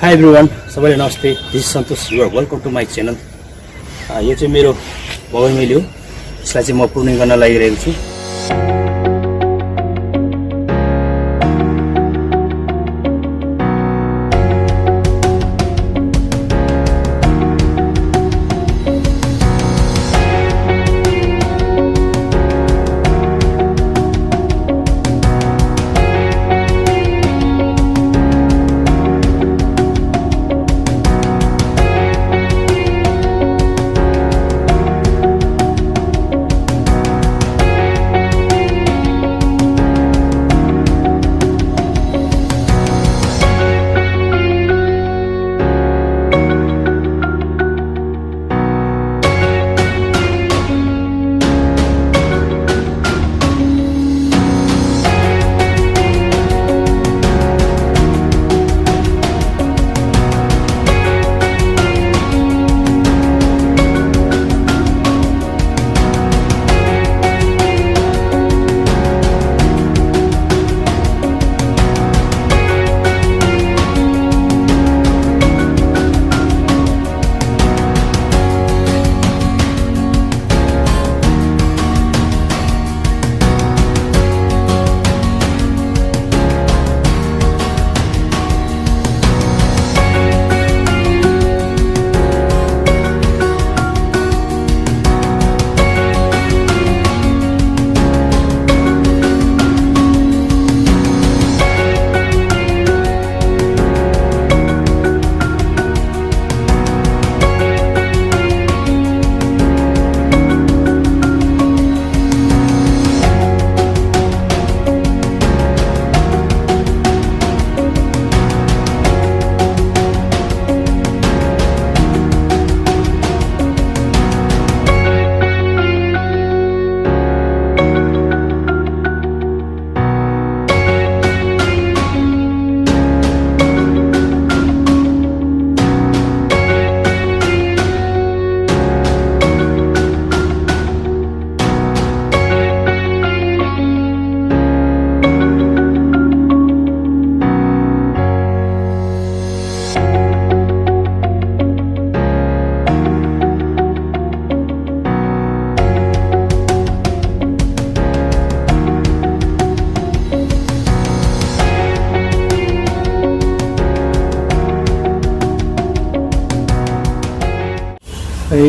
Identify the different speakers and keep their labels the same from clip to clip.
Speaker 1: High everyone, सबैलाई नमस्ते। This is Santosh, you are welcome to my channel. यो चाहिँ मेरो बगैँमेली हो। यसलाई चाहिँ म प्रुनिङ गर्न लागिरहेको छु।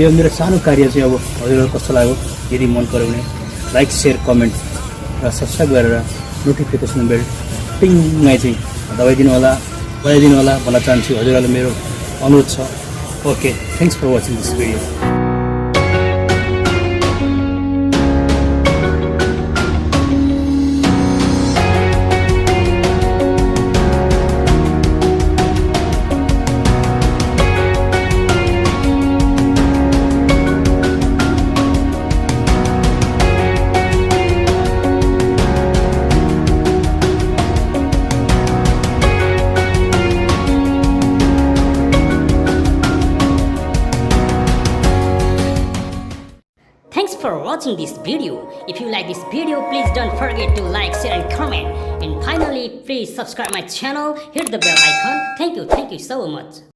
Speaker 1: यो मेरो सानो कार्य चाहिँ अब हजुरहरू कस्तो लाग्यो, यदि मन पर्यो भने लाइक, सेयर, कमेन्ट र सब्सक्राइब गरेर नोटिफिकेसन बेल टिङमै चाहिँ दबाइदिनु होला, बनाइदिनु होला भन्न चाहन्छु। हजुरहरूलाई मेरो अनुरोध छ। Okay, thanks for watching this video.
Speaker 2: Thanks for watching this video. If you like this video, please don't forget to like, share and comment. And finally, please subscribe my channel, hit the bell icon. Thank you so much.